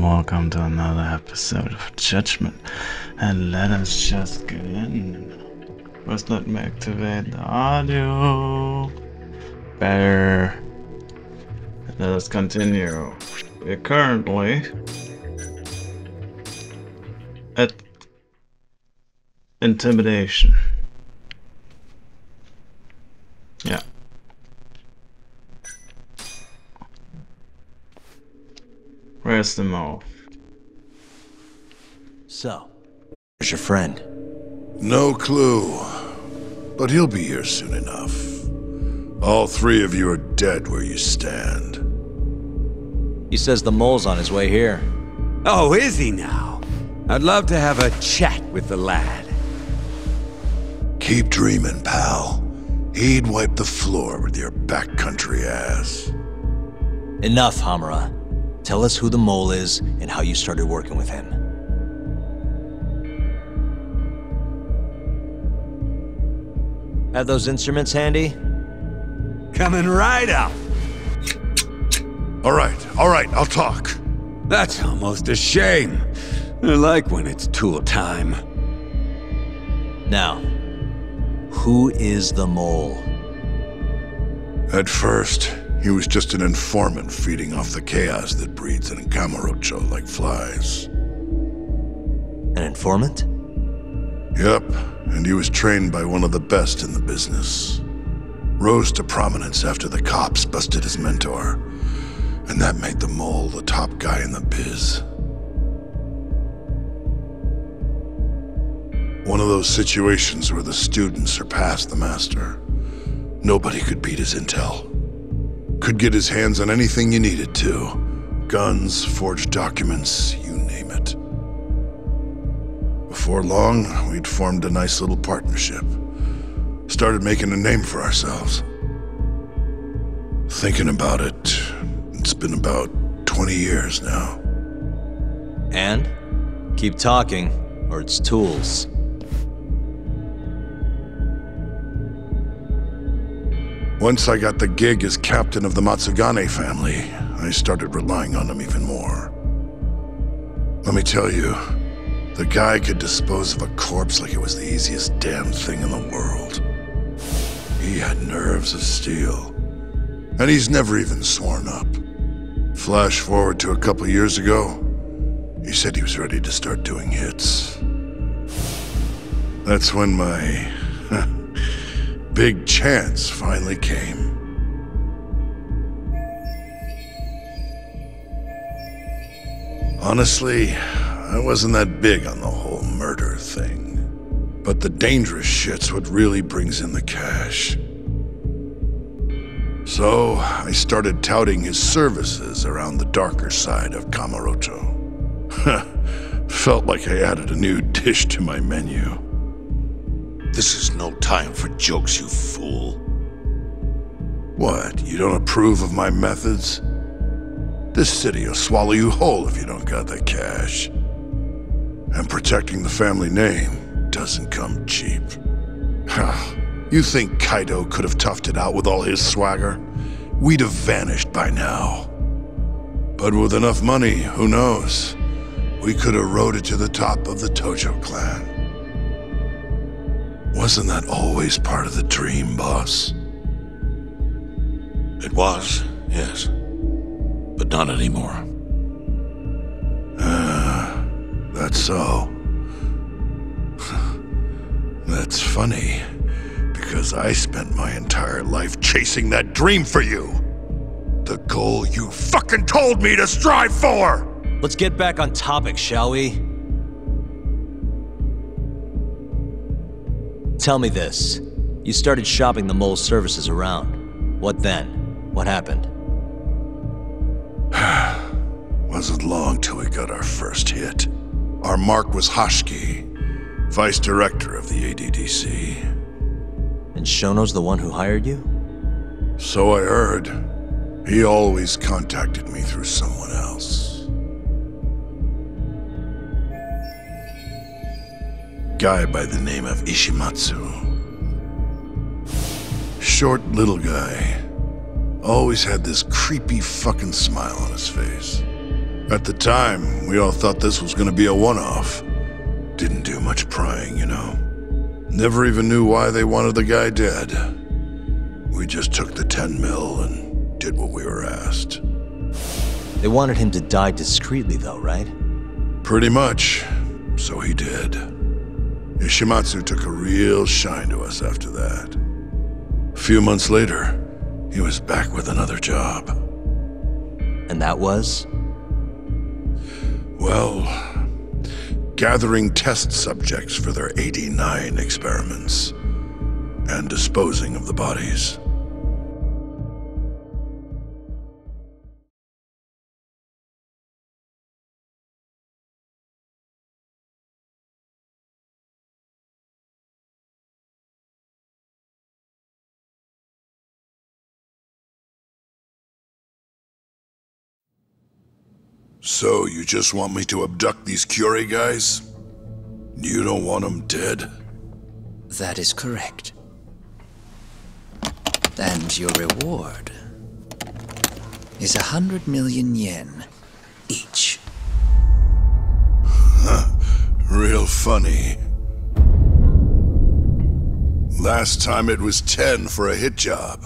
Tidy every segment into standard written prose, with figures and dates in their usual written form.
Welcome to another episode of Judgment. And let us just get in. First, let me activate the audio. Better. Let us continue. We're currently at intimidation. Yeah. Where's the mole? So, where's your friend? No clue. But he'll be here soon enough. All three of you are dead where you stand. He says the mole's on his way here. Oh, is he now? I'd love to have a chat with the lad. Keep dreaming, pal. He'd wipe the floor with your backcountry ass. Enough, Hamura. Tell us who the mole is and how you started working with him. Have those instruments handy? Coming right up. All right, I'll talk. That's almost a shame. I like when it's tool time. Now, who is the mole? At first, he was just an informant feeding off the chaos that breeds in Kamurocho like flies. An informant? Yep, and he was trained by one of the best in the business. Rose to prominence after the cops busted his mentor, and that made the mole the top guy in the biz. One of those situations where the student surpassed the master. Nobody could beat his intel. Could get his hands on anything you needed to. Guns, forged documents, you name it. Before long, we'd formed a nice little partnership. Started making a name for ourselves. Thinking about it, it's been about 20 years now. And? Keep talking, or it's tools. Once I got the gig as captain of the Matsugane family, I started relying on him even more. Let me tell you, the guy could dispose of a corpse like it was the easiest damn thing in the world. He had nerves of steel, and he's never even sworn up. Flash forward to a couple years ago, he said he was ready to start doing hits. That's when my big chance finally came. Honestly, I wasn't that big on the whole murder thing. But the dangerous shit's what really brings in the cash. So, I started touting his services around the darker side of Kamurocho. Felt like I added a new dish to my menu. This is no time for jokes, you fool. What, you don't approve of my methods? This city will swallow you whole if you don't got the cash. And protecting the family name doesn't come cheap. You think Kaido could have toughed it out with all his swagger? We'd have vanished by now. But with enough money, who knows? We could have rode it to the top of the Tojo clan. Wasn't that always part of the dream, boss? It was, yes. But not anymore. That's so. That's funny, because I spent my entire life chasing that dream for you. The goal you fucking told me to strive for! Let's get back on topic, shall we? Tell me this. You started shopping the mole's services around. What then? What happened? Wasn't long till we got our first hit. Our mark was Hashiki, vice director of the ADDC. And Shono's the one who hired you? So I heard. He always contacted me through someone else. Guy by the name of Ishimatsu. Short little guy. always had this creepy fucking smile on his face. At the time, we all thought this was gonna be a one-off. Didn't do much prying, you know. Never even knew why they wanted the guy dead. We just took the 10 mil and did what we were asked. They wanted him to die discreetly, though, right? Pretty much. So he did. Ishimatsu took a real shine to us after that. A few months later, he was back with another job. And that was? Well, gathering test subjects for their 89 experiments and disposing of the bodies. So, you just want me to abduct these Curie guys? You don't want them dead? That is correct. And your reward is 100 million yen each. Real funny. Last time it was 10 for a hit job.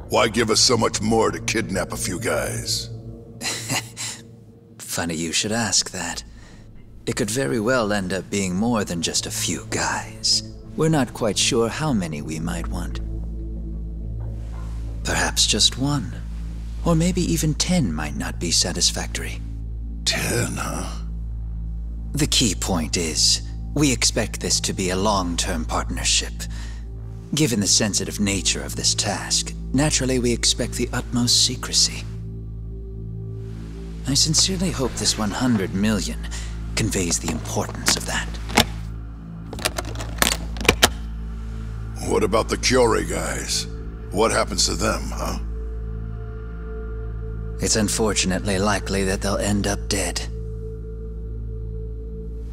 Why give us so much more to kidnap a few guys? Funny you should ask that. It could very well end up being more than just a few guys. We're not quite sure how many we might want. Perhaps just one. Or maybe even 10 might not be satisfactory. 10, huh? The key point is, we expect this to be a long-term partnership. Given the sensitive nature of this task, naturally we expect the utmost secrecy. I sincerely hope this 100 million conveys the importance of that. What about the Curie guys? What happens to them, huh? It's unfortunately likely that they'll end up dead.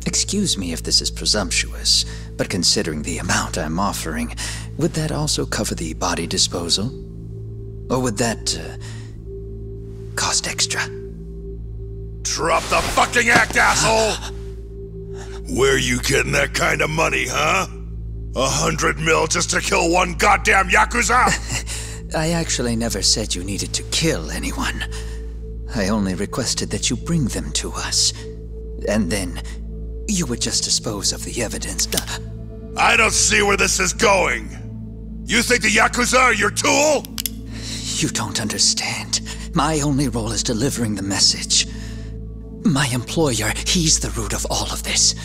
Excuse me if this is presumptuous, but considering the amount I'm offering, would that also cover the body disposal? Or would that, cost extra? Drop the fucking act, asshole! Where you getting that kind of money, huh? 100 mil just to kill one goddamn Yakuza? I actually never said you needed to kill anyone. I only requested that you bring them to us. And then, you would just dispose of the evidence. I don't see where this is going. You think the Yakuza are your tool? You don't understand. My only role is delivering the message. My employer, he's the root of all of this.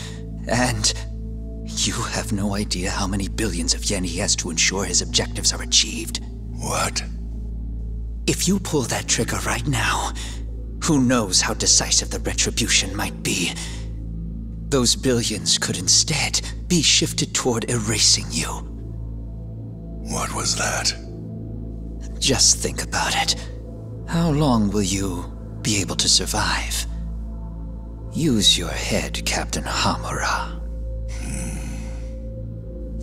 And you have no idea how many billions of yen he has to ensure his objectives are achieved. What? If you pull that trigger right now, who knows how decisive the retribution might be. Those billions could instead be shifted toward erasing you. What was that? Just think about it. How long will you be able to survive? Use your head, Captain Hamura.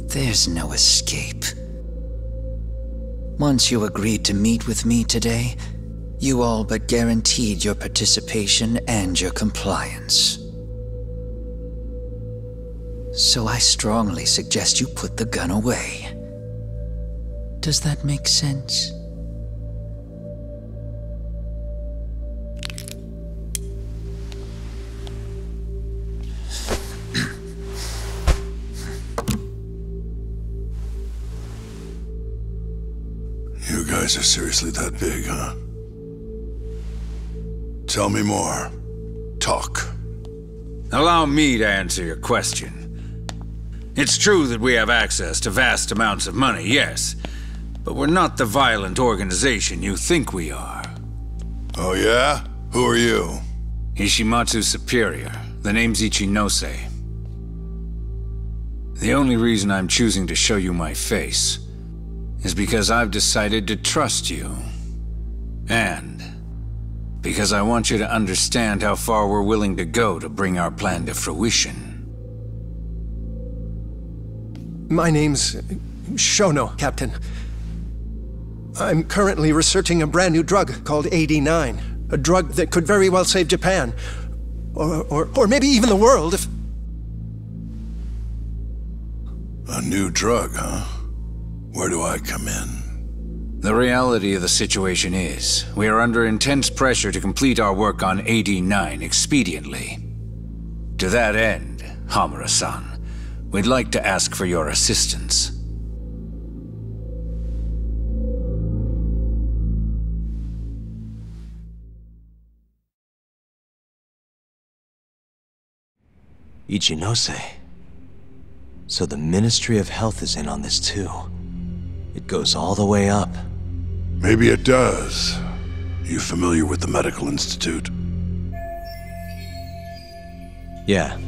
There's no escape. Once you agreed to meet with me today, you all but guaranteed your participation and your compliance. So I strongly suggest you put the gun away. Does that make sense? You guys are seriously that big, huh? Tell me more. Talk. Allow me to answer your question. It's true that we have access to vast amounts of money, yes. But we're not the violent organization you think we are. Oh yeah? Who are you? Ishimatsu's superior. The name's Ichinose. The only reason I'm choosing to show you my face is because I've decided to trust you. And because I want you to understand how far we're willing to go to bring our plan to fruition. My name's Shono, Captain. I'm currently researching a brand new drug called AD9. A drug that could very well save Japan. Or maybe even the world if... A new drug, huh? Where do I come in? The reality of the situation is, we are under intense pressure to complete our work on AD9 expediently. To that end, Hamura-san, we'd like to ask for your assistance. Ichinose. So the Ministry of Health is in on this too. It goes all the way up. Maybe it does. You familiar with the Medical Institute? Yeah.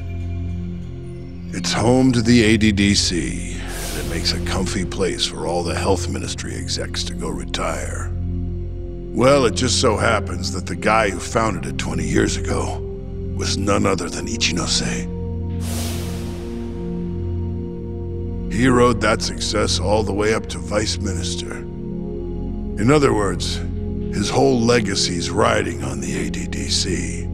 It's home to the ADDC, and it makes a comfy place for all the Health Ministry execs to go retire. Well, it just so happens that the guy who founded it 20 years ago was none other than Ichinose. He rode that success all the way up to Vice Minister. In other words, his whole legacy's riding on the ADDC.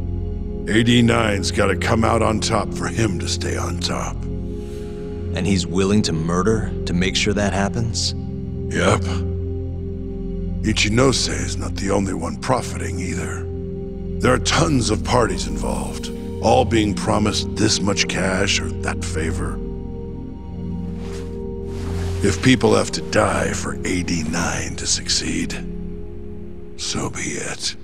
AD9's gotta come out on top for him to stay on top. And he's willing to murder to make sure that happens? Yep. Ichinose is not the only one profiting either. There are tons of parties involved, all being promised this much cash or that favor. If people have to die for AD9 to succeed, so be it.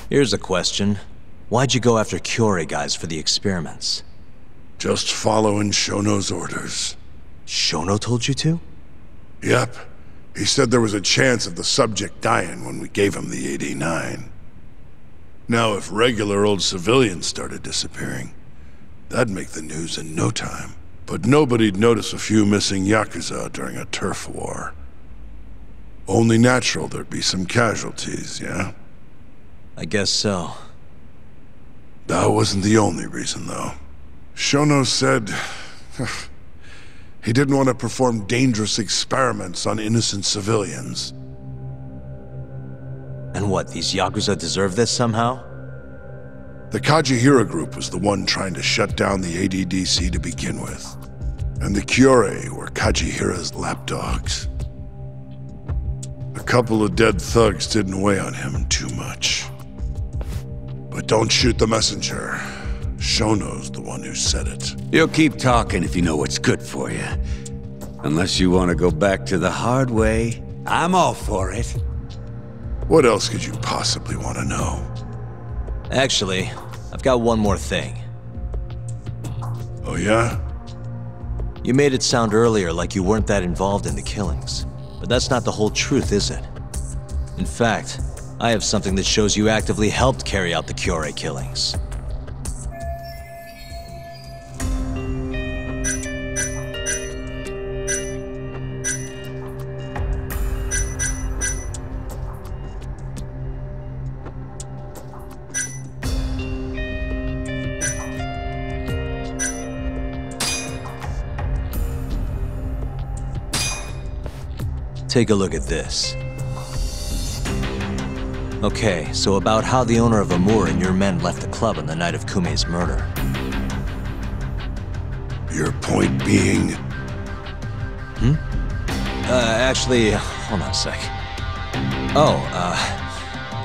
Here's a question. Why'd you go after Kyorei guys for the experiments? Just following Shono's orders. Shono told you to? Yep. He said there was a chance of the subject dying when we gave him the AD9. Now, if regular old civilians started disappearing, that'd make the news in no time. But nobody'd notice a few missing Yakuza during a turf war. Only natural there'd be some casualties, yeah? I guess so. That wasn't the only reason, though. Shono said... he didn't want to perform dangerous experiments on innocent civilians. And what, these Yakuza deserve this somehow? The Kajihira group was the one trying to shut down the ADDC to begin with. And the Kyorei were Kajihira's lapdogs. A couple of dead thugs didn't weigh on him too much. But don't shoot the messenger. Shono's the one who said it. You'll keep talking if you know what's good for you. Unless you want to go back to the hard way, I'm all for it. What else could you possibly want to know? Actually, I've got one more thing. Oh yeah? You made it sound earlier like you weren't that involved in the killings. But that's not the whole truth, is it? In fact, I have something that shows you actively helped carry out the Kyorei killings. Take a look at this. Okay, so about how the owner of Amur and your men left the club on the night of Kumei's murder. Your point being? Actually, hold on a sec. Oh,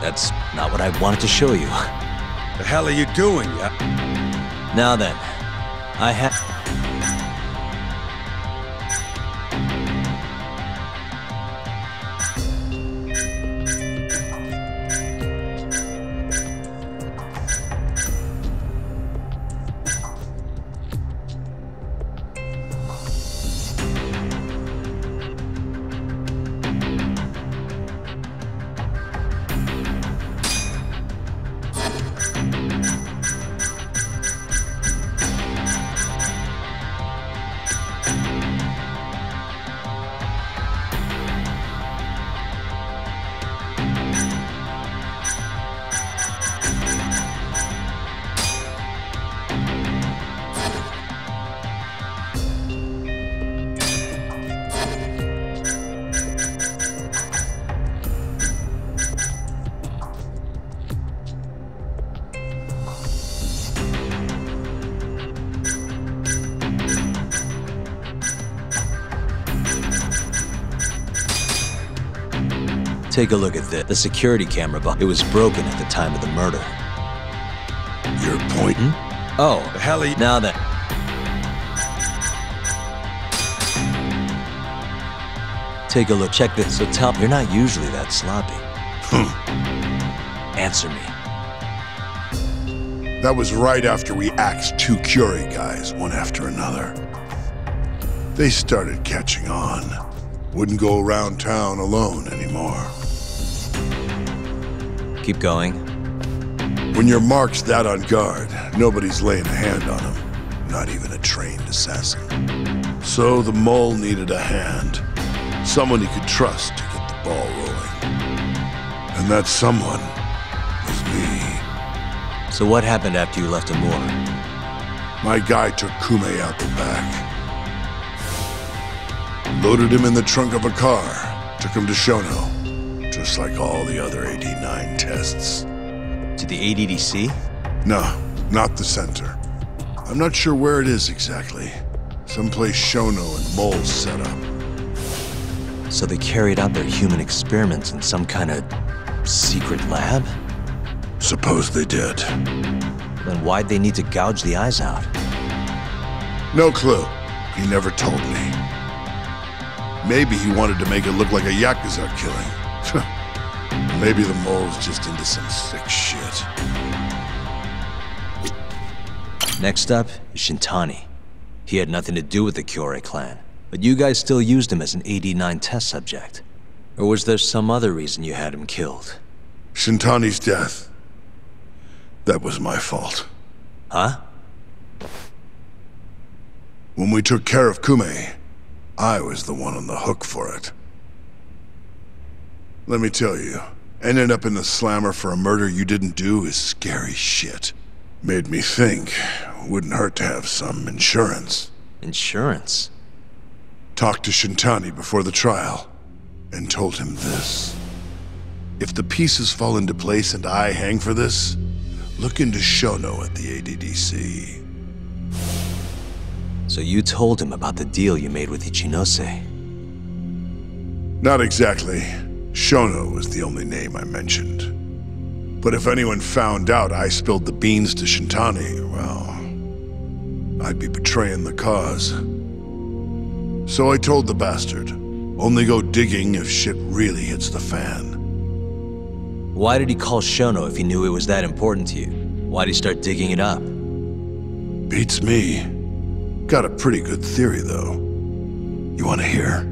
that's not what I wanted to show you. The hell are you doing? Now then, I have... Take a look at this. The security camera, it was broken at the time of the murder. Your point? Oh, The hell are you... now then. Take a look. Check this. So tell me, you're not usually that sloppy. Answer me. That was right after we axed 2 Curie guys, one after another. They started catching on. Wouldn't go around town alone anymore. Keep going. When your mark's that on guard, nobody's laying a hand on him. Not even a trained assassin. So the mole needed a hand. Someone he could trust to get the ball rolling. And that someone was me. So what happened after you left Amur? My guy took Kume out the back. Loaded him in the trunk of a car. Took him to Shono. Just like all the other AD9 tests. To the ADDC? No, not the center. I'm not sure where it is exactly. Someplace Shono and Mole set up. So they carried out their human experiments in some kind of secret lab? Suppose they did. Then why'd they need to gouge the eyes out? No clue. He never told me. Maybe he wanted to make it look like a Yakuza killing. Maybe the mole's just into some sick shit. Next up is Shintani. He had nothing to do with the Kyorei clan, but you guys still used him as an AD9 test subject. Or was there some other reason you had him killed? Shintani's death. That was my fault. Huh? When we took care of Kume, I was the one on the hook for it. Let me tell you, ending up in the slammer for a murder you didn't do is scary shit. Made me think, wouldn't hurt to have some insurance. Insurance? Talked to Shintani before the trial, and told him this. If the pieces fall into place and I hang for this, look into Shono at the ADDC. So you told him about the deal you made with Ichinose? Not exactly. Shono was the only name I mentioned. But if anyone found out I spilled the beans to Shintani, well, I'd be betraying the cause. So I told the bastard, only go digging if shit really hits the fan. Why did he call Shono if he knew it was that important to you? Why'd he start digging it up? Beats me. Got a pretty good theory, though. You want to hear?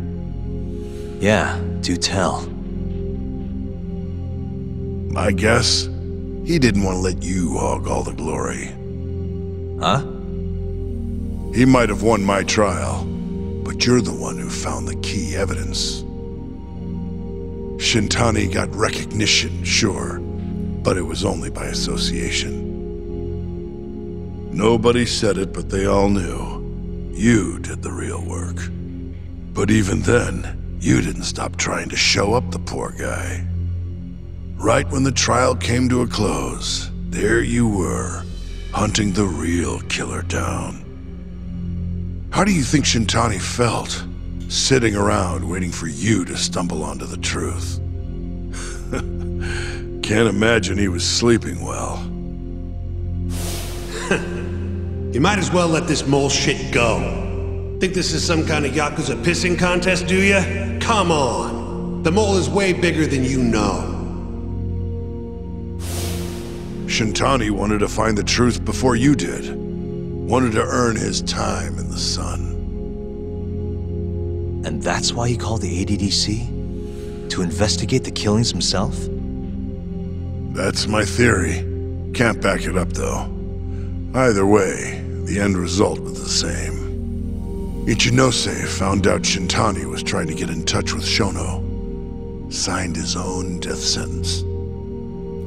Yeah, do tell. I guess he didn't want to let you hog all the glory. Huh? He might have won my trial, but you're the one who found the key evidence. Shintani got recognition, sure, but it was only by association. Nobody said it, but they all knew. You did the real work. But even then, you didn't stop trying to show up the poor guy. Right when the trial came to a close, there you were, hunting the real killer down. How do you think Shintani felt, sitting around waiting for you to stumble onto the truth? Can't imagine he was sleeping well. You might as well let this mole shit go. Think this is some kind of Yakuza pissing contest, do ya? Come on. The mole is way bigger than you know. Shintani wanted to find the truth before you did. Wanted to earn his time in the sun. And that's why he called the ADDC? To investigate the killings himself? That's my theory. Can't back it up, though. Either way, the end result was the same. Ichinose found out Shintani was trying to get in touch with Shono. Signed his own death sentence.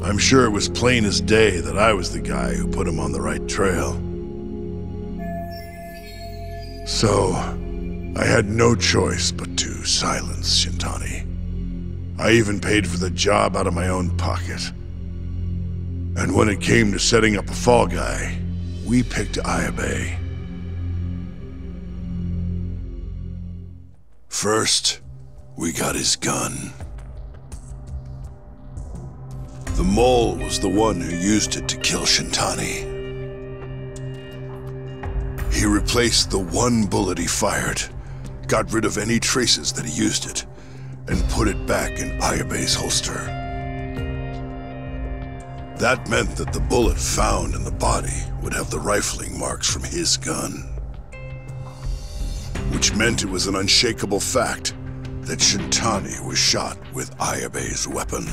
I'm sure it was plain as day that I was the guy who put him on the right trail. So, I had no choice but to silence Shintani. I even paid for the job out of my own pocket. And when it came to setting up a fall guy, we picked Ayabe. First, we got his gun. The mole was the one who used it to kill Shintani. He replaced the one bullet he fired, got rid of any traces that he used it, and put it back in Ayabe's holster. That meant that the bullet found in the body would have the rifling marks from his gun. Which meant it was an unshakable fact that Shintani was shot with Ayabe's weapon.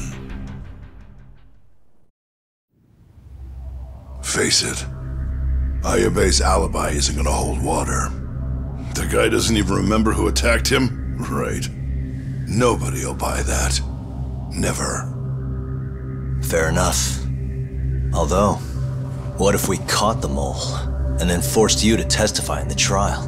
Face it, Ayabe's alibi isn't gonna hold water. The guy doesn't even remember who attacked him? Right. Nobody'll buy that. Never. Fair enough. Although, what if we caught the mole, and then forced you to testify in the trial?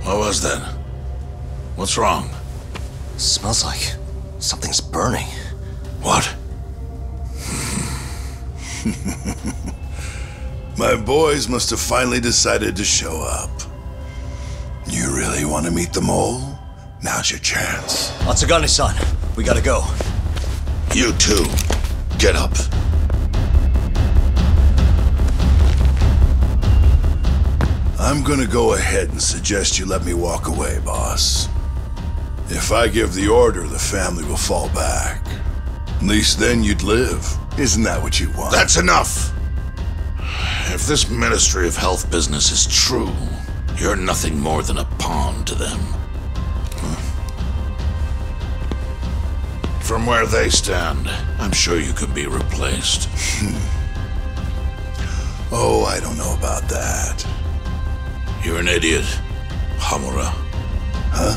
What was that? What's wrong? Smells like something's burning. What? My boys must have finally decided to show up. You really want to meet the mole? Now's your chance. Matsugane-san, we gotta go. You too. Get up. I'm gonna go ahead and suggest you let me walk away, boss. If I give the order, the family will fall back. At least then you'd live. Isn't that what you want? That's enough! If this Ministry of Health business is true, you're nothing more than a pawn to them. From where they stand, I'm sure you can be replaced. Oh, I don't know about that. You're an idiot, Hamura. Huh?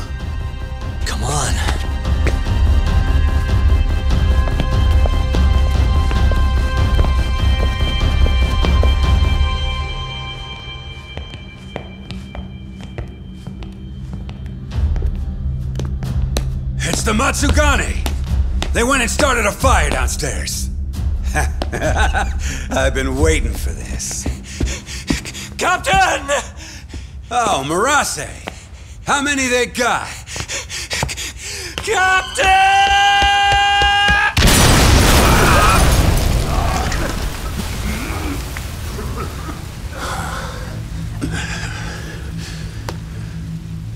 Come on. It's the Matsugane! They went and started a fire downstairs. I've been waiting for this. Captain! Oh, Murase. How many they got? Captain!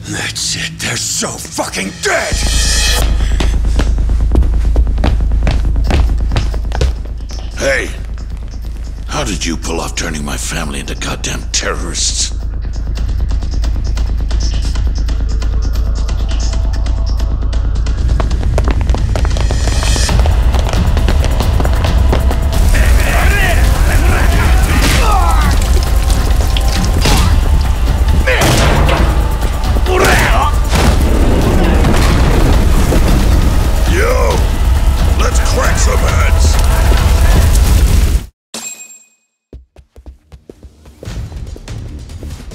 That's it. They're so fucking dead! Hey! How did you pull off turning my family into goddamn terrorists?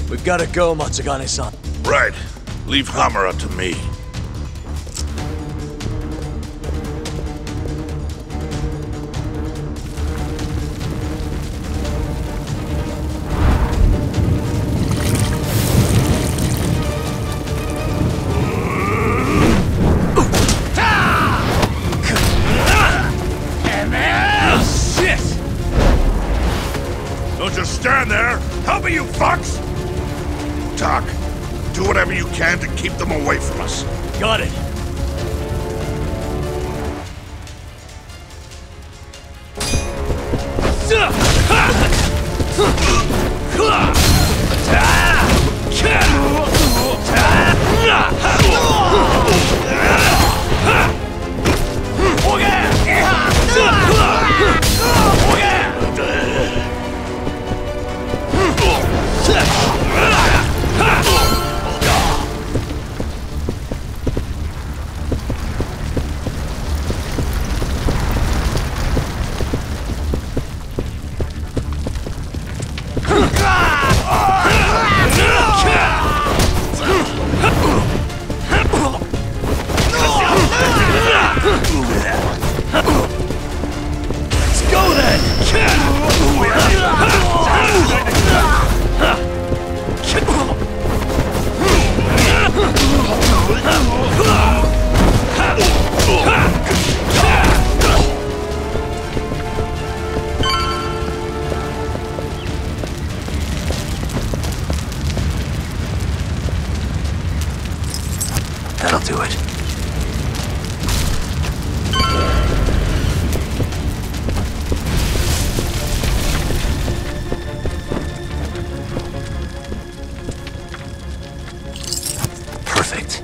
We've gotta go, Matsugane-san. Right. Leave Hamura to me. Don't just stand there! Help me, you fucks! Talk. Do whatever you can to keep them away from us. Got it. Let's go then! That'll do it. Perfect.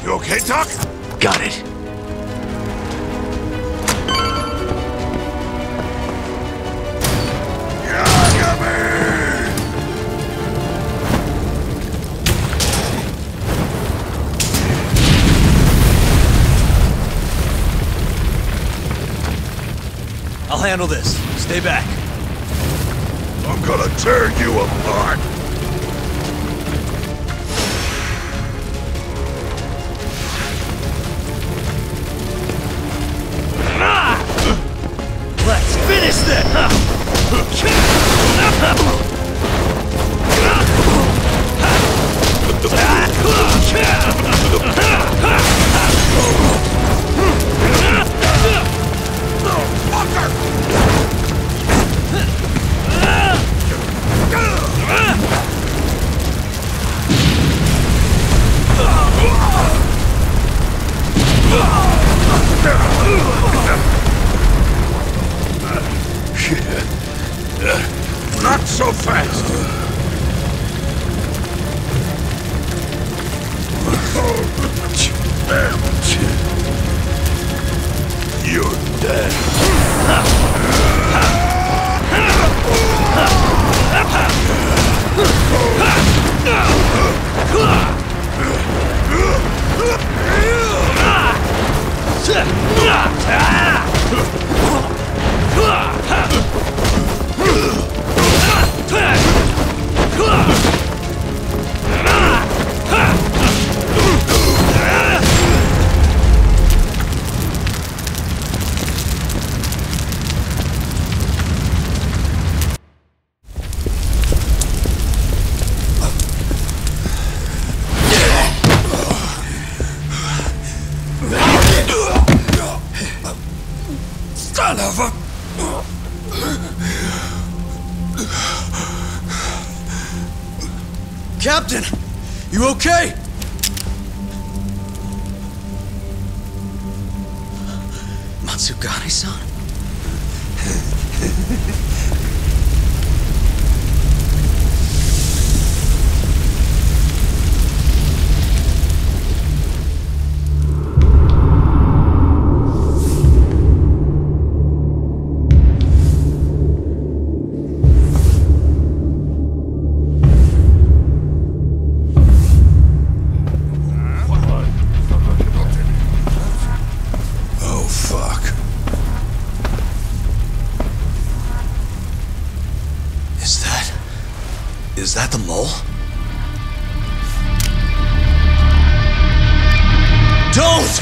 You okay, Doc? Got it. I'll handle this. Stay back. I'm gonna tear you apart. Let's finish this! Not so fast. You're dead. Son of a... Captain! You okay? Matsugane-san? Is that the mole? Don't!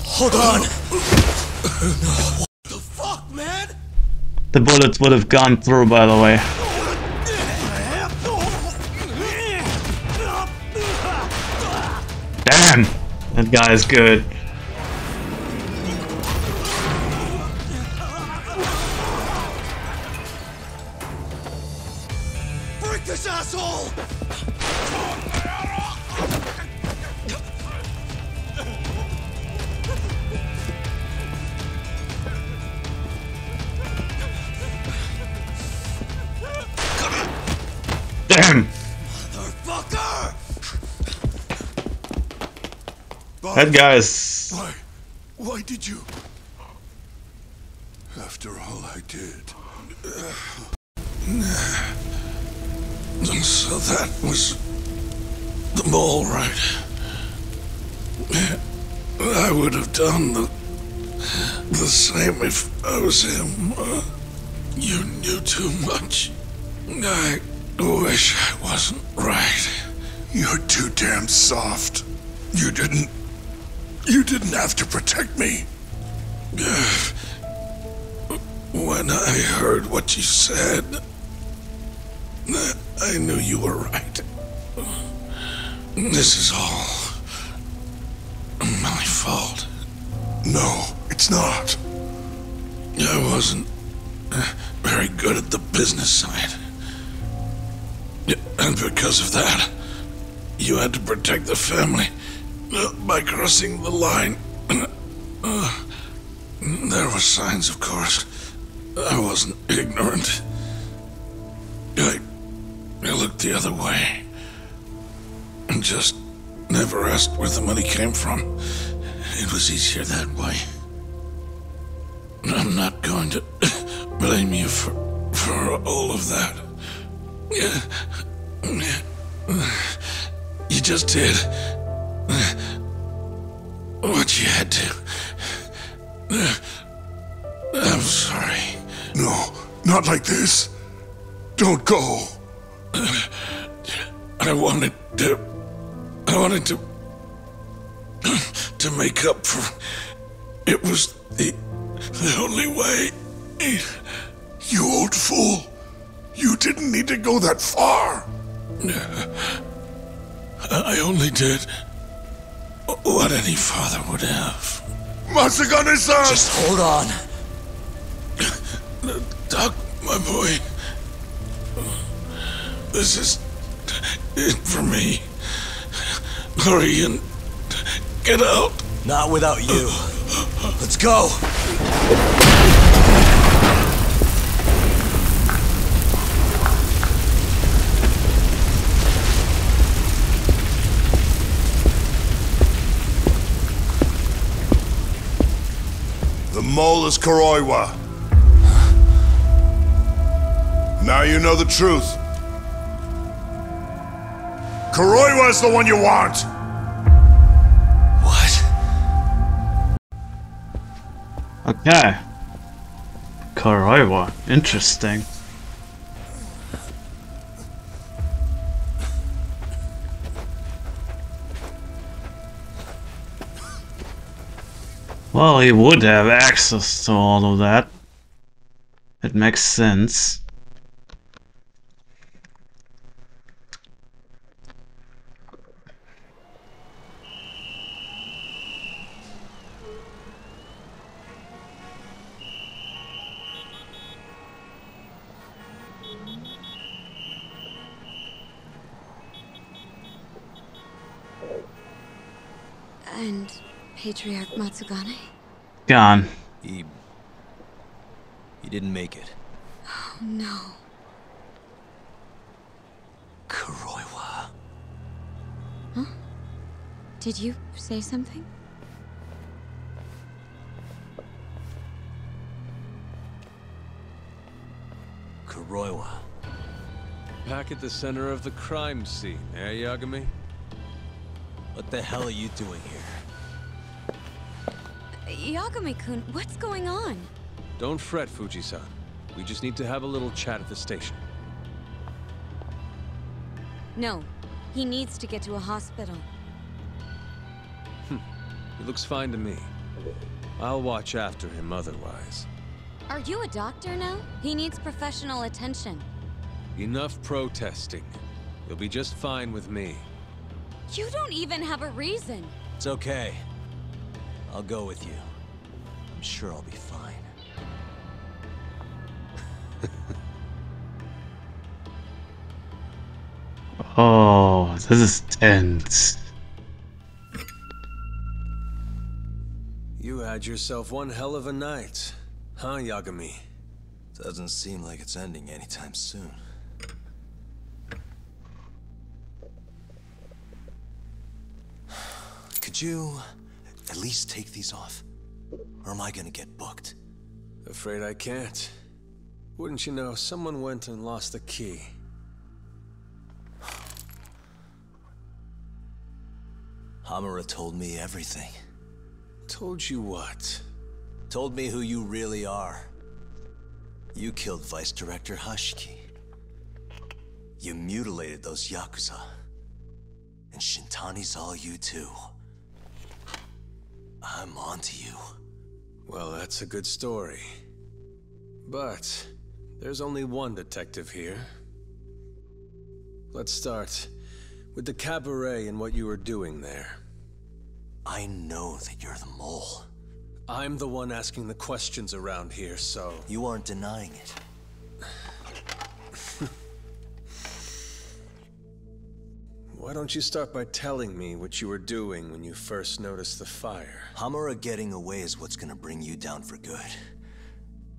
Hold on! What the fuck, man? The bullets would have gone through, by the way. Damn! That guy is good. Break this asshole! That guy's... Why did you? After all I did. So that was the mole, right? I would have done the same if I was him. You knew too much. I wish I wasn't right. You're too damn soft. You didn't have to protect me. When I heard what you said, I knew you were right. This is all my fault. No, it's not. I wasn't very good at the business side. And because of that, you had to protect the family by crossing the line. There were signs, of course. I wasn't ignorant. I looked the other way and just never asked where the money came from. It was easier that way. I'm not going to blame you for all of that. You just did what you had to. I'm sorry. No, not like this. Don't go. I wanted to make up for. It was the only way. You old fool. You didn't need to go that far. I only did what any father would have. Masagane-san! Just hold on. Doc, my boy. This is it for me. Hurry and get out. Not without you. Let's go. The mole is Kuroiwa. Now you know the truth. Kuroiwa is the one you want! What? Okay. Kuroiwa. Interesting. Well, he would have access to all of that. It makes sense. And Patriarch Matsugane? Gone. He didn't make it. Oh no. Kuroiwa. Huh? Did you say something? Kuroiwa. Back at the center of the crime scene, eh, Yagami? What the hell are you doing here? Yagami-kun, what's going on? Don't fret, Fuji-san. We just need to have a little chat at the station. No, he needs to get to a hospital. He looks fine to me. I'll watch after him otherwise. Are you a doctor now? He needs professional attention. Enough protesting. You'll be just fine with me. You don't even have a reason. It's okay. I'll go with you. I'm sure I'll be fine. Oh, this is tense. You had yourself one hell of a night, huh, Yagami? Doesn't seem like it's ending anytime soon. Could you at least take these off? Or am I gonna get booked? Afraid I can't. Wouldn't you know, someone went and lost the key. Hamura told me everything. Told you what? Told me who you really are. You killed Vice Director Hashiki. You mutilated those Yakuza. And Shintani's all you too. I'm onto you. Well, that's a good story. But there's only one detective here. Let's start with the cabaret and what you were doing there. I know that you're the mole. I'm the one asking the questions around here, so... You aren't denying it. Why don't you start by telling me what you were doing when you first noticed the fire? Hamura getting away is what's gonna bring you down for good.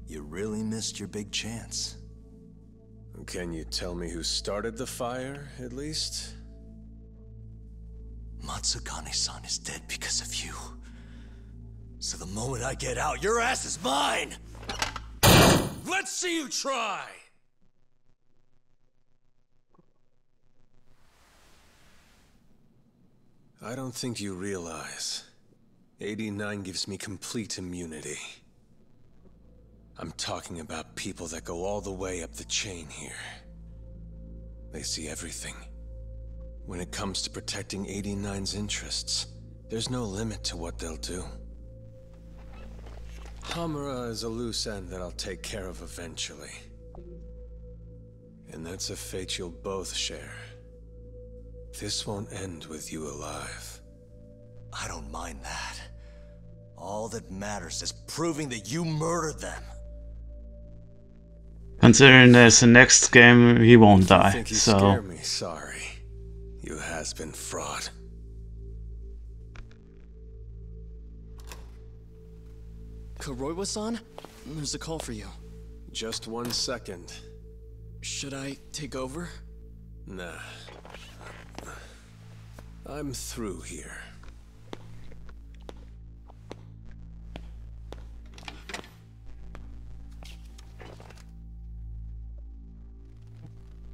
You really missed your big chance. Can you tell me who started the fire, at least? Matsugane-san is dead because of you. So the moment I get out, your ass is mine! Let's see you try! I don't think you realize. 89 gives me complete immunity. I'm talking about people that go all the way up the chain here. They see everything. When it comes to protecting 89's interests, there's no limit to what they'll do. Hamura is a loose end that I'll take care of eventually. And that's a fate you'll both share. This won't end with you alive. I don't mind that. All that matters is proving that you murdered them. Considering there's the next game, he won't die, Think you so... scare me, sorry. You has-been fraud. Kuroiwa-san? There's a call for you. Just 1 second. Should I take over? Nah. I'm through here.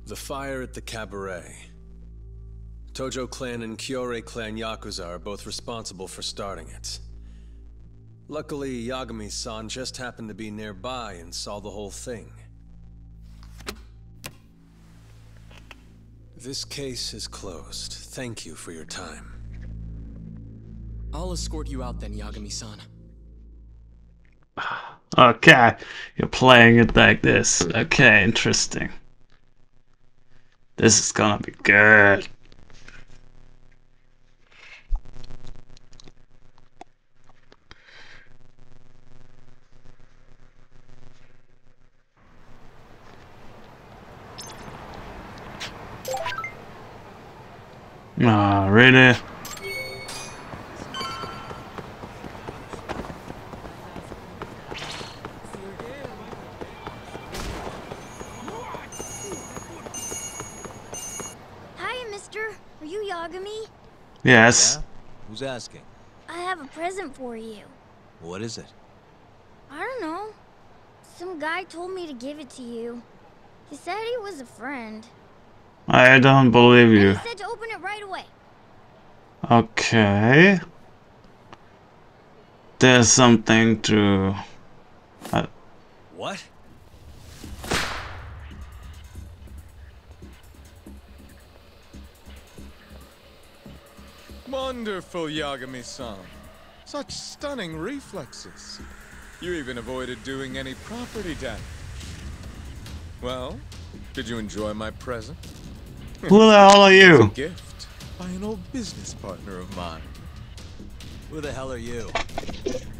The fire at the cabaret. Tojo clan and Kyorei clan Yakuza are both responsible for starting it. Luckily, Yagami-san just happened to be nearby and saw the whole thing. This case is closed. Thank you for your time. I'll escort you out then, Yagami-san. Okay, you're playing it like this. Okay, interesting. This is gonna be good. Ah, really? Hi, mister. Are you Yagami? Yes. Yeah? Who's asking? I have a present for you. What is it? I don't know. Some guy told me to give it to you. He said he was a friend. I don't believe you. And he said to open it right away. Okay. There's something to... What? Wonderful, Yagami-san. Such stunning reflexes. You even avoided doing any property damage. Well, did you enjoy my present? Who the hell are you? It's a gift by an old business partner of mine. Who the hell are you?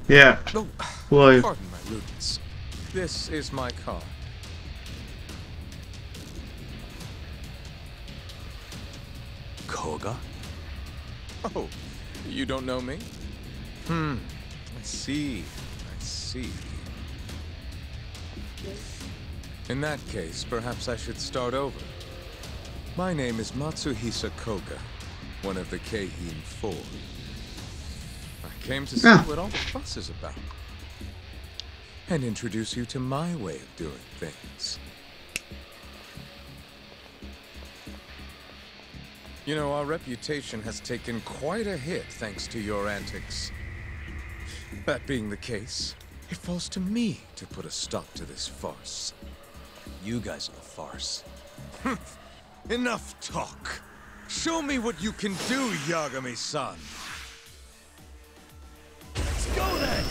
Yeah. Oh, Who are you? pardon my rudeness. This is my card. Koga? Oh, you don't know me? I see. I see. In that case, perhaps I should start over. My name is Matsuhisa Koga, one of the Keihin Four. came to see what all the fuss is about. And introduce you to my way of doing things. You know, our reputation has taken quite a hit thanks to your antics. That being the case, it falls to me to put a stop to this farce. You guys are the farce. Enough talk. Show me what you can do, Yagami-san. Let's go then!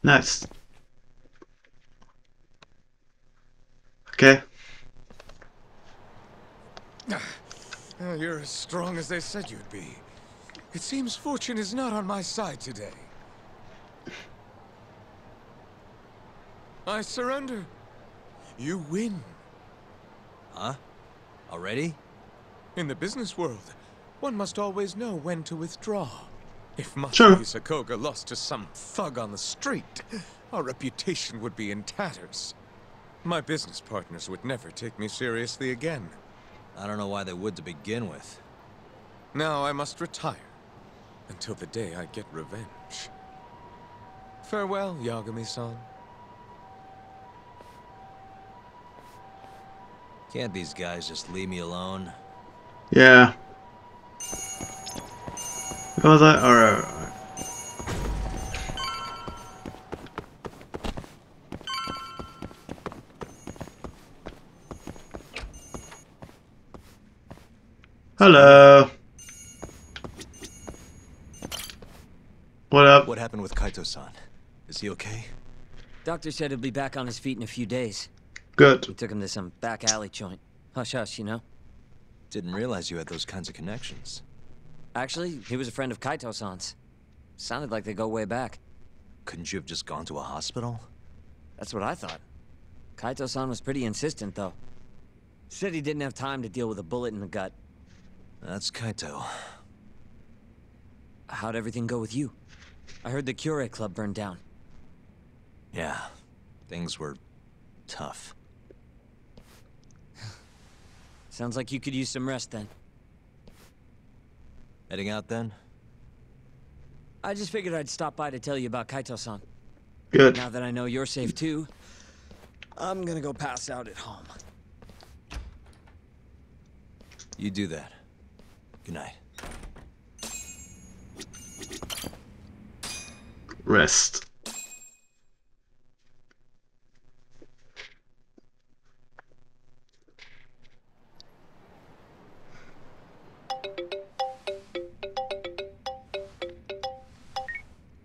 Nice. Okay. You're as strong as they said you'd be. It seems fortune is not on my side today. I surrender. You win. Huh? Already? In the business world, one must always know when to withdraw. If Sure. Matsui Sakoga lost to some thug on the street, our reputation would be in tatters. My business partners would never take me seriously again. I don't know why they would to begin with. Now I must retire, until the day I get revenge. Farewell, Yagami-san. Can't these guys just leave me alone? Yeah. Was I? Alright. Hello. What up? What happened with Kaito-san? Is he okay? Doctor said he'll be back on his feet in a few days. Good. We took him to some back alley joint. Hush hush, you know? Didn't realize you had those kinds of connections. Actually, he was a friend of Kaito-san's. Sounded like they go way back. Couldn't you have just gone to a hospital? That's what I thought. Kaito-san was pretty insistent, though. Said he didn't have time to deal with a bullet in the gut. That's Kaito. How'd everything go with you? I heard the Kyorei Club burned down. Yeah, things were tough. Sounds like you could use some rest then. Heading out then? I just figured I'd stop by to tell you about Kaito-san. Good. Now that I know you're safe too, I'm gonna go pass out at home. You do that. Good night. Rest.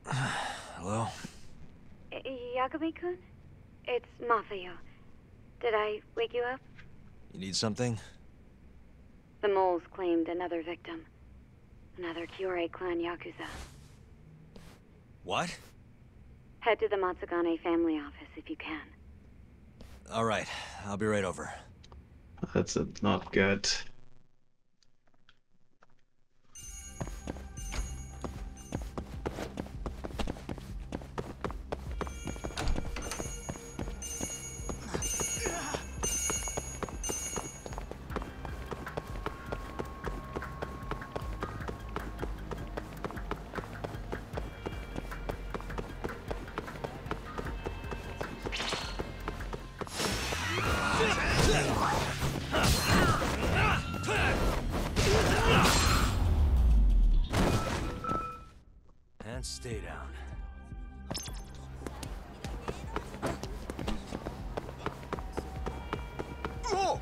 Hello? Yagami-kun? It's Masayo. Did I wake you up? You need something? The moles claimed another victim. Another Kyorei clan Yakuza. What? Head to the Matsugane family office if you can. Alright, I'll be right over. That's not good. stay down. Oh!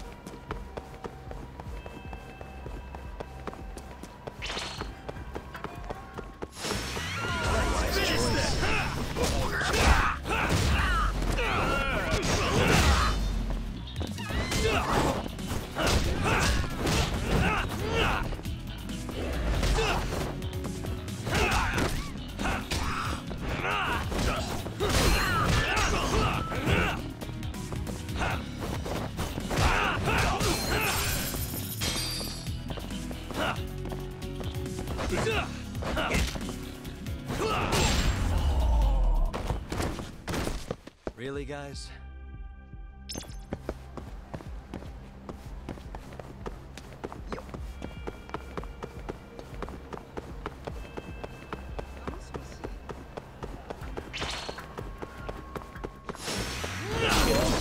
Really, guys?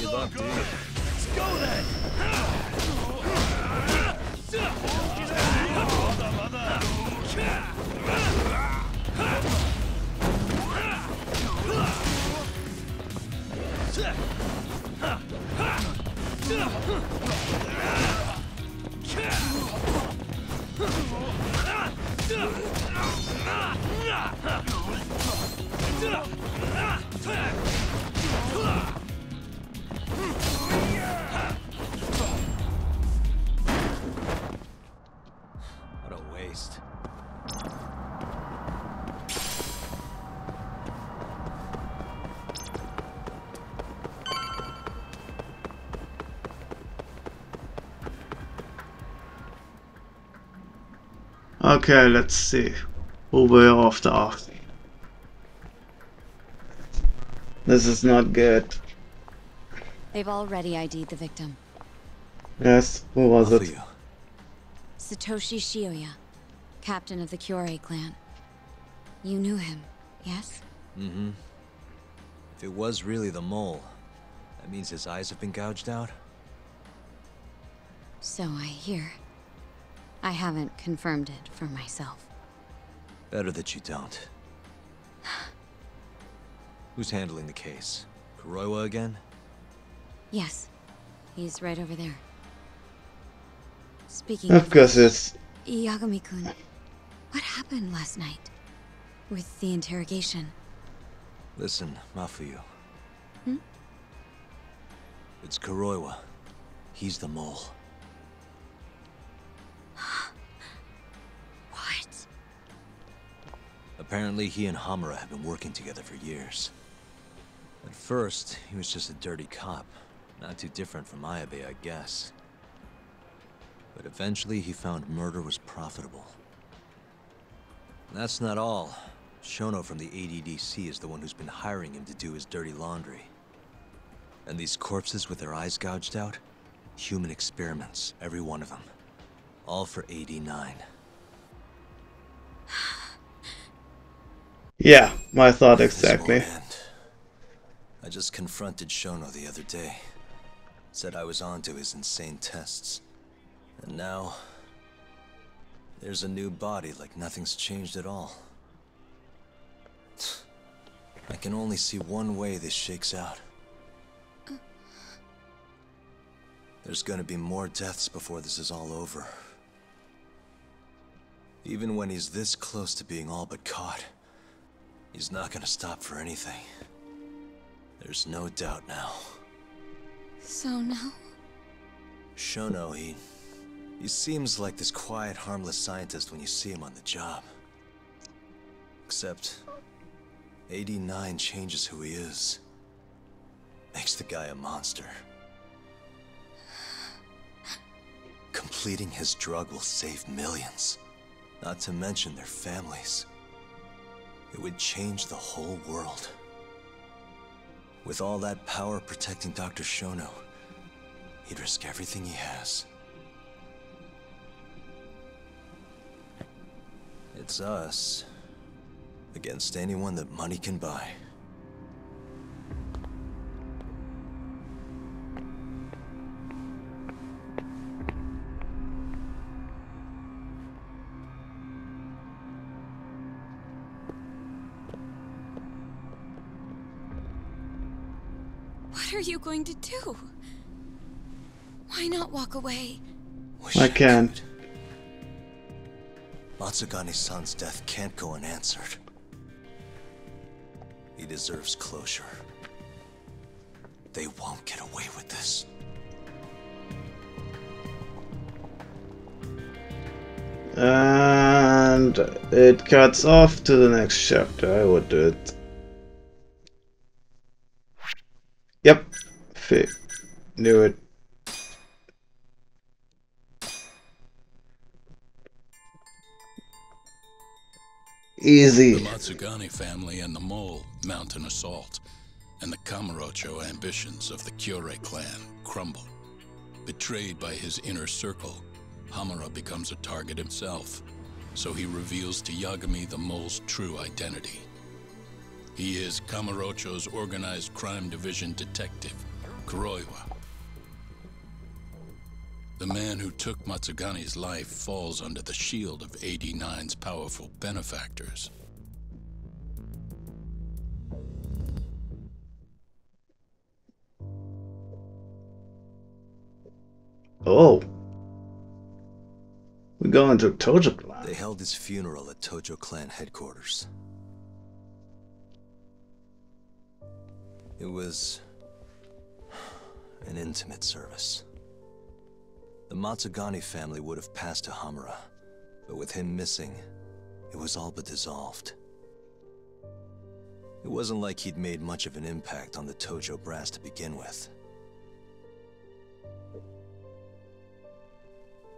Give up, dude. Let's go then! What a waste. Okay, let's see who we're after. This is not good. They've already ID'd the victim. Yes, who was it? Satoshi Shioya, captain of the Kyorei clan. You knew him, yes? Mm-hmm. If it was really the mole, that means his eyes have been gouged out? So I hear. I haven't confirmed it for myself. Better that you don't. Who's handling the case? Kuroiwa again? Yes. He's right over there. Speaking Of course it's... Yagami-kun, what happened last night? With the interrogation? Listen, Mafuyu. Hmm? It's Kuroiwa. He's the mole. What? Apparently he and Hamura have been working together for years. At first, he was just a dirty cop. Not too different from Ayabe, I guess. But eventually he found murder was profitable. And that's not all. Shono from the ADDC is the one who's been hiring him to do his dirty laundry. And these corpses with their eyes gouged out? Human experiments, every one of them. All for 89. Yeah, my thought exactly. I just confronted Shono the other day. Said I was onto his insane tests. And now... there's a new body like nothing's changed at all. I can only see one way this shakes out. There's gonna be more deaths before this is all over. Even when he's this close to being all but caught, he's not gonna stop for anything. There's no doubt now. So now? Shono, he seems like this quiet, harmless scientist when you see him on the job. Except, 89 changes who he is. Makes the guy a monster. Completing his drug will save millions. Not to mention their families. It would change the whole world. With all that power protecting Dr. Shono, he'd risk everything he has. It's us against anyone that money can buy. What are you going to do? Why not walk away? I can't. Matsugane-san's death can't go unanswered. He deserves closure. They won't get away with this. And it cuts off to the next chapter. I would do it. Yep. Knew it. Easy. The Matsugane family and the Mole mount an assault, and the Kamurocho ambitions of the Kyorei clan crumble. Betrayed by his inner circle, Hamura becomes a target himself, so he reveals to Yagami the Mole's true identity. He is Kamurocho's organized crime division detective, Kuroiwa. The man who took Matsugane's life falls under the shield of 89's powerful benefactors. Oh. We're going to Tojo Clan. They held his funeral at Tojo Clan headquarters. It was an intimate service. The Matsugane family would have passed to Hamura, but with him missing, it was all but dissolved. It wasn't like he'd made much of an impact on the Tojo brass to begin with.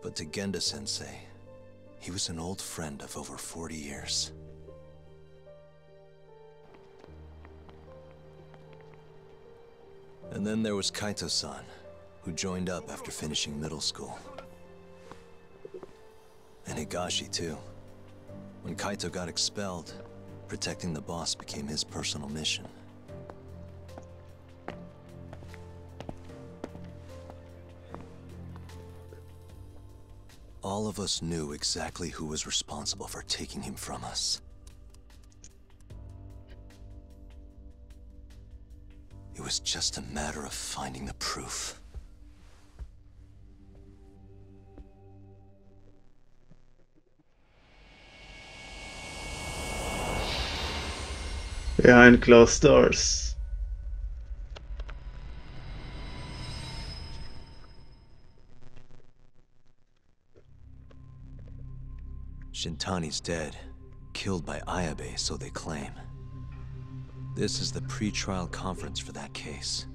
But to Genda-sensei, he was an old friend of over 40 years. And then there was Kaito-san, who joined up after finishing middle school. And Higashi, too. When Kaito got expelled, protecting the boss became his personal mission. All of us knew exactly who was responsible for taking him from us. It was just a matter of finding the proof. Behind closed doors. Shintani's dead, killed by Ayabe, so they claim. This is the pre-trial conference for that case.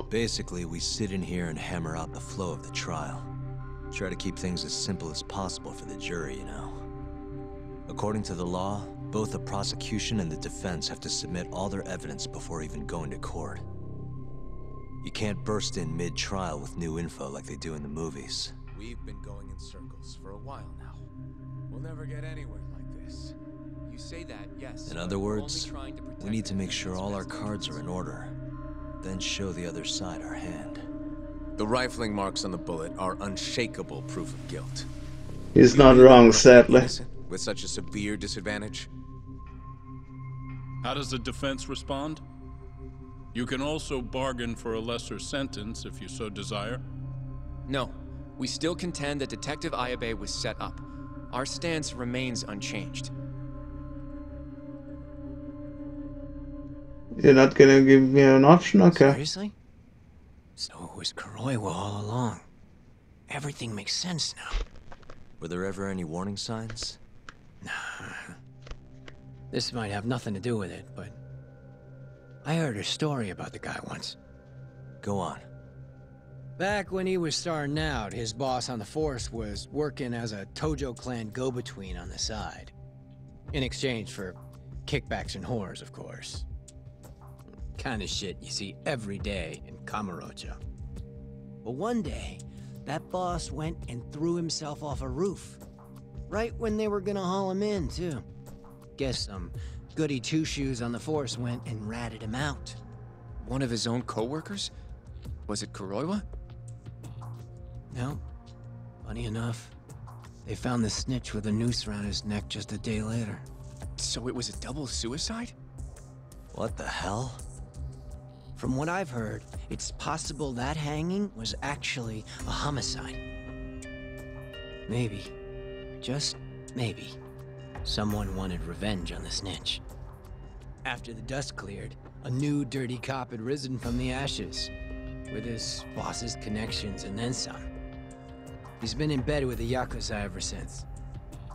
Basically, we sit in here and hammer out the flow of the trial. Try to keep things as simple as possible for the jury, you know. According to the law, both the prosecution and the defense have to submit all their evidence before even going to court. You can't burst in mid-trial with new info like they do in the movies. We've been going in circles for a while now. We'll never get anywhere like this. You say that, yes. In other words, we need to make sure all our cards are in order, then show the other side our hand. The rifling marks on the bullet are unshakable proof of guilt. He's not wrong, sadly. With such a severe disadvantage? How does the defense respond? You can also bargain for a lesser sentence if you so desire. No, we still contend that Detective Ayabe was set up. Our stance remains unchanged. You're not gonna give me an option? Okay. Seriously? So it was Kuroiwa all along. Everything makes sense now. Were there ever any warning signs? Nah. This might have nothing to do with it, but I heard a story about the guy once. Go on. Back when he was starting out, his boss on the force was working as a Tojo clan go-between on the side. In exchange for kickbacks and whores, of course. Kind of shit you see every day in Kamurocho. But one day, that boss went and threw himself off a roof. Right when they were gonna haul him in, too. Guess some goody two-shoes on the force went and ratted him out. One of his own co-workers? Was it Kuroiwa? No. Funny enough, they found the snitch with a noose around his neck just a day later. So it was a double suicide? What the hell? From what I've heard, it's possible that hanging was actually a homicide. Maybe, just maybe, someone wanted revenge on the snitch. After the dust cleared, a new dirty cop had risen from the ashes, with his boss's connections and then some. He's been in bed with the Yakuza ever since.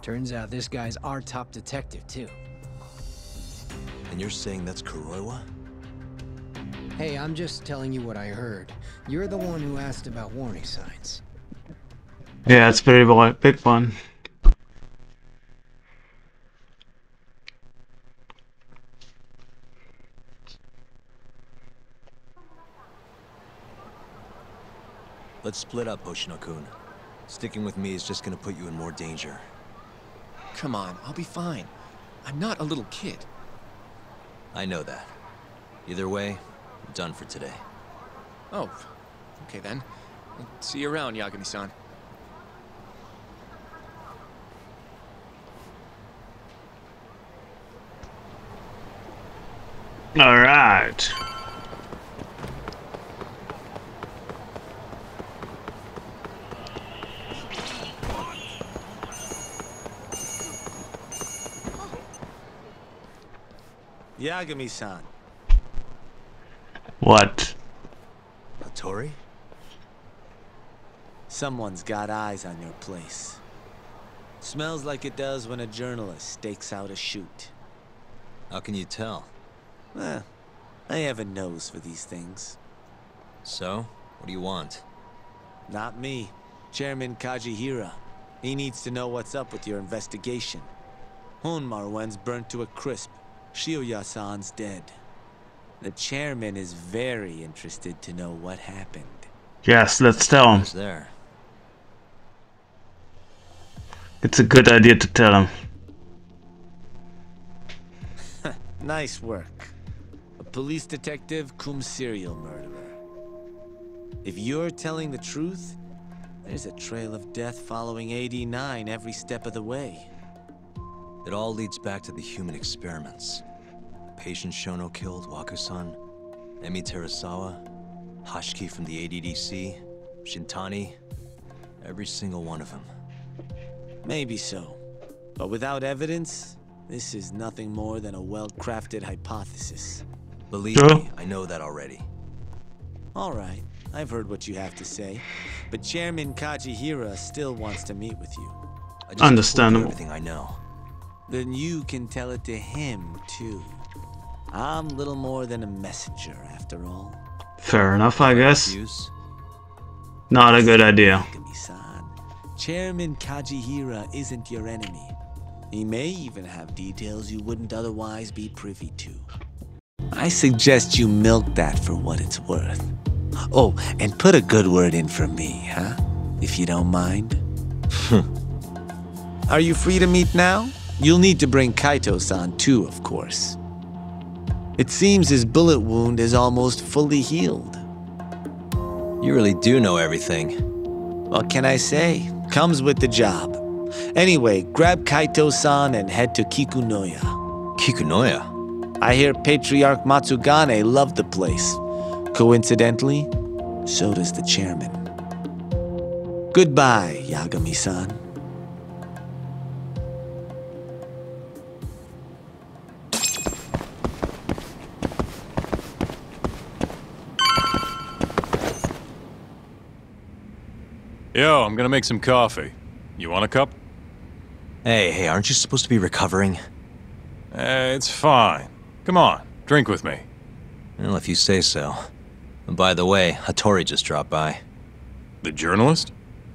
Turns out this guy's our top detective, too. And you're saying that's Kuroiwa? Hey, I'm just telling you what I heard. You're the one who asked about warning signs. Yeah, it's very big one. Let's split up, Hoshino-kun. Sticking with me is just gonna put you in more danger. Come on, I'll be fine. I'm not a little kid. I know that. Either way, I'm done for today. Oh, okay then. See you around, Yagami-san. All right. Yagami-san. What? Hattori? Someone's got eyes on your place. Smells like it does when a journalist stakes out a shoot. How can you tell? Well, I have a nose for these things. So, what do you want? Not me. Chairman Kajihira. He needs to know what's up with your investigation. Honmarwen's burnt to a crisp. Shioya-san's dead. The chairman is very interested to know what happened. Yes, let's tell him. There. It's a good idea to tell him. Nice work. A police detective cum serial murderer. If you're telling the truth, there's a trail of death following AD9 every step of the way. It all leads back to the human experiments. Patient Shono killed Wakusan, Emi Terasawa, Hashiki from the ADDC, Shintani, every single one of them. Maybe so. But without evidence, this is nothing more than a well-crafted hypothesis. Believe me, I know that already. All right, I've heard what you have to say, but Chairman Kajihira still wants to meet with you. I just Understandable. told you everything I know. Then you can tell it to him, too. I'm little more than a messenger, after all. Fair enough, I guess. Not a good idea. Chairman Kajihira isn't your enemy. He may even have details you wouldn't otherwise be privy to. I suggest you milk that for what it's worth. Oh, and put a good word in for me, huh? If you don't mind. Are you free to meet now? You'll need to bring Kaito-san too, of course. It seems his bullet wound is almost fully healed. You really do know everything. What can I say? Comes with the job. Anyway, grab Kaito-san and head to Kikunoya. Kikunoya? I hear Patriarch Matsugane loved the place. Coincidentally, so does the chairman. Goodbye, Yagami-san. Yo, I'm gonna make some coffee. You want a cup? Hey, aren't you supposed to be recovering? It's fine. Come on, drink with me. Well, if you say so. And by the way, Hattori just dropped by. The journalist?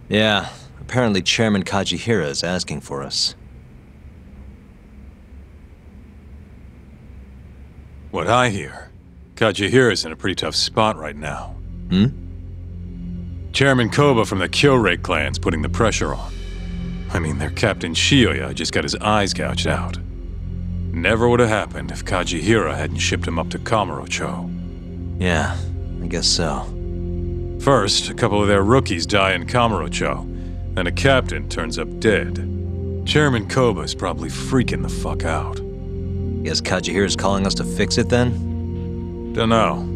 Yeah, apparently Chairman Kajihira is asking for us. What I hear, Kajihira's in a pretty tough spot right now. Chairman Koba from the Kyorei clan's putting the pressure on. I mean, their Captain Shioya just got his eyes gouged out. Never would have happened if Kajihira hadn't shipped him up to Kamurocho. Yeah, I guess so. First, a couple of their rookies die in Kamurocho, then a captain turns up dead. Chairman Koba's probably freaking the fuck out. Guess Kajihira's calling us to fix it then? Dunno.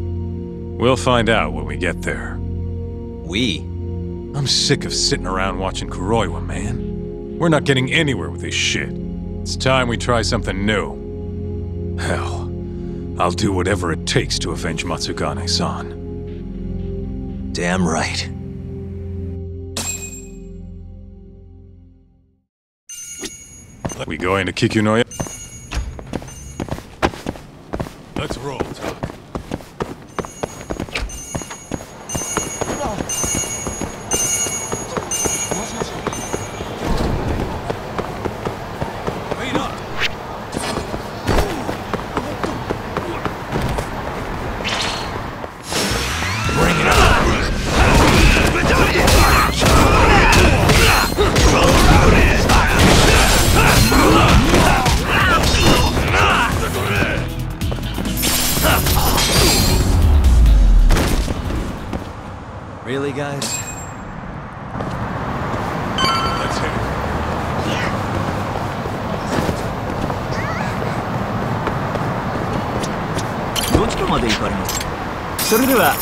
We'll find out when we get there. We? I'm sick of sitting around watching Kuroiwa, man. We're not getting anywhere with this shit. It's time we try something new. Hell, I'll do whatever it takes to avenge Matsugane-san. Damn right. We going to Kikunoya? Let's roll, Tuck. Wait up! Bring it on! Really, guys? Let's hit it. どちらまで行かれますか。それでは。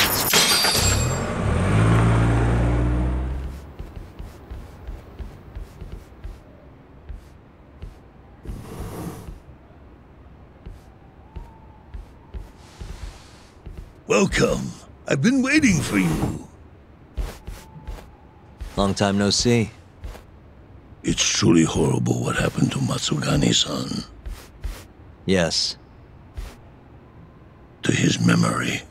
Welcome. I've been waiting for you. Long time no see. It's truly horrible what happened to Matsugane-san. Yes. To his memory.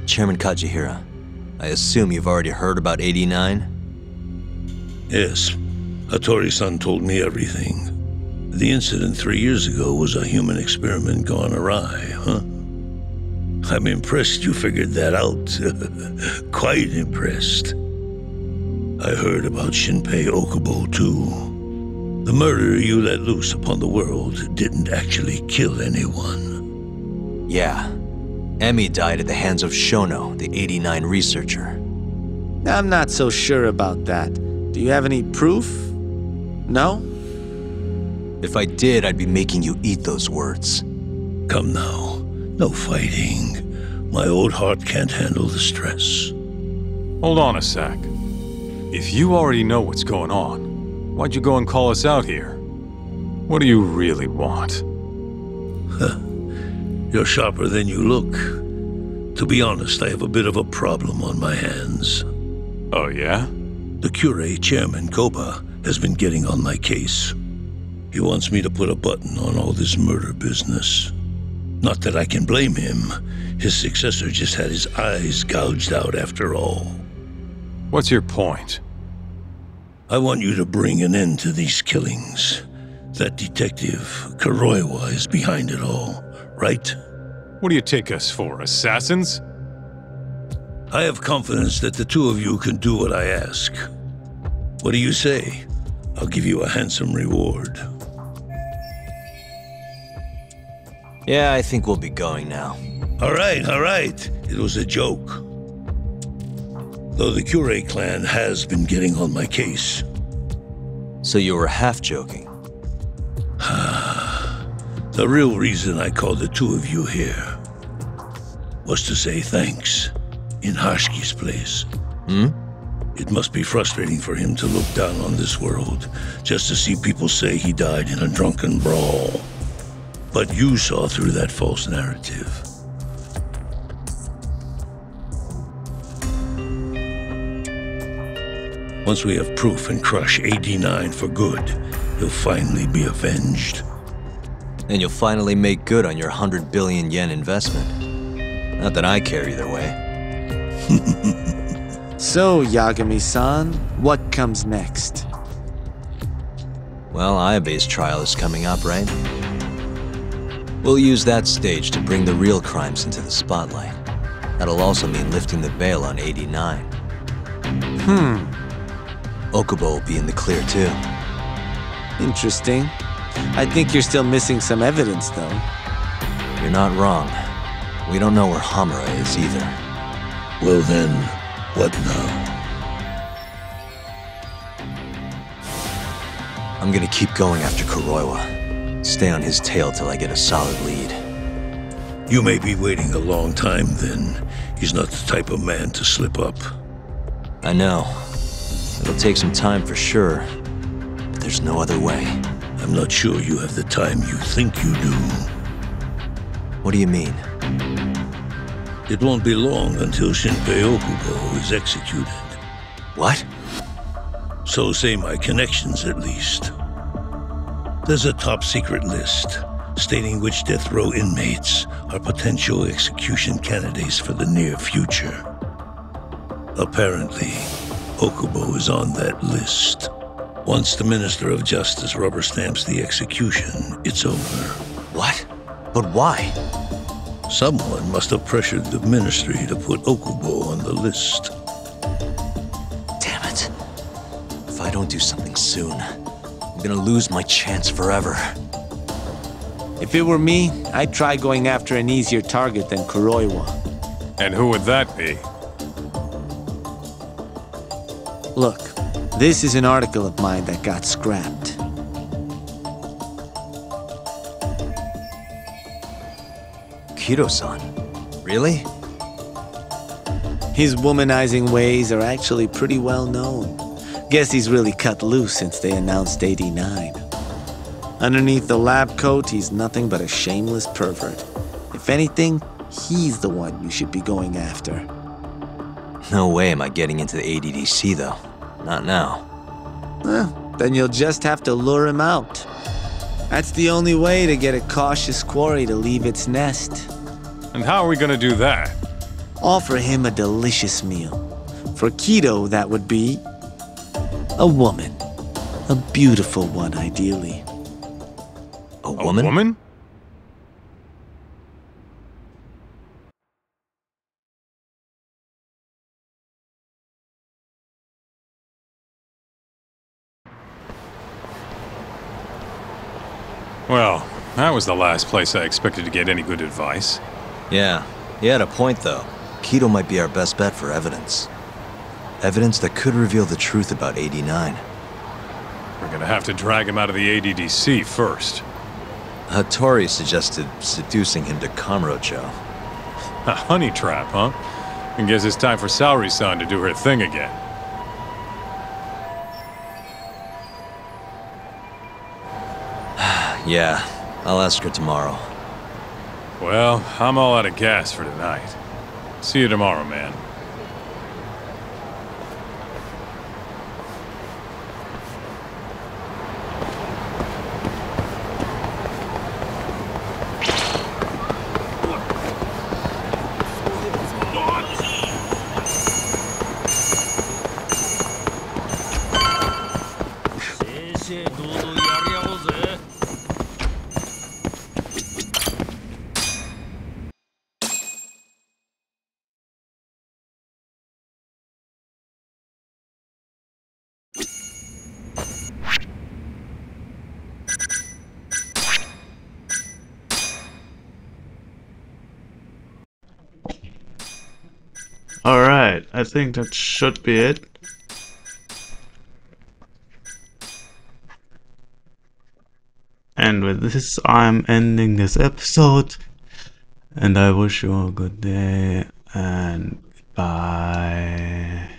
Chairman Kajihira, I assume you've already heard about 89? Yes. Hattori-san told me everything. The incident 3 years ago was a human experiment gone awry, huh? I'm impressed you figured that out. Quite impressed. I heard about Shinpei Okubo, too. The murderer you let loose upon the world didn't actually kill anyone. Yeah. Emmy died at the hands of Shono, the 89 researcher. I'm not so sure about that. Do you have any proof? No? If I did, I'd be making you eat those words. Come now. No fighting. My old heart can't handle the stress. Hold on a sec. If you already know what's going on, why'd you go and call us out here? What do you really want? You're sharper than you look. To be honest, I have a bit of a problem on my hands. Oh, yeah? The Cure, Chairman Koba, has been getting on my case. He wants me to put a button on all this murder business. Not that I can blame him. His successor just had his eyes gouged out after all. What's your point? I want you to bring an end to these killings. That detective, Kuroiwa, is behind it all, right? What do you take us for, assassins? I have confidence that the two of you can do what I ask. What do you say? I'll give you a handsome reward. Yeah, I think we'll be going now. All right. It was a joke. Though the Cure clan has been getting on my case. So you were half joking? The real reason I called the two of you here was to say thanks in Hashki's place. It must be frustrating for him to look down on this world just to see people say he died in a drunken brawl. But you saw through that false narrative. Once we have proof and crush AD9 for good, he'll finally be avenged. And you'll finally make good on your 100 billion yen investment. Not that I care either way. So, Yagami-san, what comes next? Well, Ayabe's trial is coming up, right? We'll use that stage to bring the real crimes into the spotlight. That'll also mean lifting the veil on 89. Okubo will be in the clear, too. Interesting. I think you're still missing some evidence, though. You're not wrong. We don't know where Hamura is either. Well then, What now? I'm gonna keep going after Kuroiwa. Stay on his tail till I get a solid lead. You may be waiting a long time then. He's not the type of man to slip up. I know. It'll take some time for sure, but there's no other way. I'm not sure you have the time you think you do. What do you mean? It won't be long until Shinpei Okubo is executed. What? So say my connections, at least. There's a top-secret list stating which death row inmates are potential execution candidates for the near future. Apparently, Okubo is on that list. Once the Minister of Justice rubber stamps the execution, it's over. What? But why? Someone must have pressured the Ministry to put Okubo on the list. Damn it. If I don't do something soon, I'm gonna lose my chance forever. If it were me, I'd try going after an easier target than Kuroiwa. And who would that be? Look, this is an article of mine that got scrapped. Kido-san? Really? His womanizing ways are actually pretty well known. Guess he's really cut loose since they announced 89. Underneath the lab coat, he's nothing but a shameless pervert. If anything, he's the one you should be going after. No way am I getting into the ADDC, though. Not now. Then you'll just have to lure him out. That's the only way to get a cautious quarry to leave its nest. And how are we gonna do that? Offer him a delicious meal. For Kido, that would be a woman. A beautiful one, ideally. A woman? A woman? Well, that was the last place I expected to get any good advice. Yeah, he had a point though. Kido might be our best bet for evidence. Evidence that could reveal the truth about 89. We're gonna have to drag him out of the ADDC first. Hattori suggested seducing him to Kamurocho. A honey trap, huh? I guess it's time for Saori-san to do her thing again. Yeah, I'll ask her tomorrow. Well, I'm all out of gas for tonight. See you tomorrow, man. Alright, I think that should be it. And with this, I'm ending this episode. And I wish you all a good day and bye.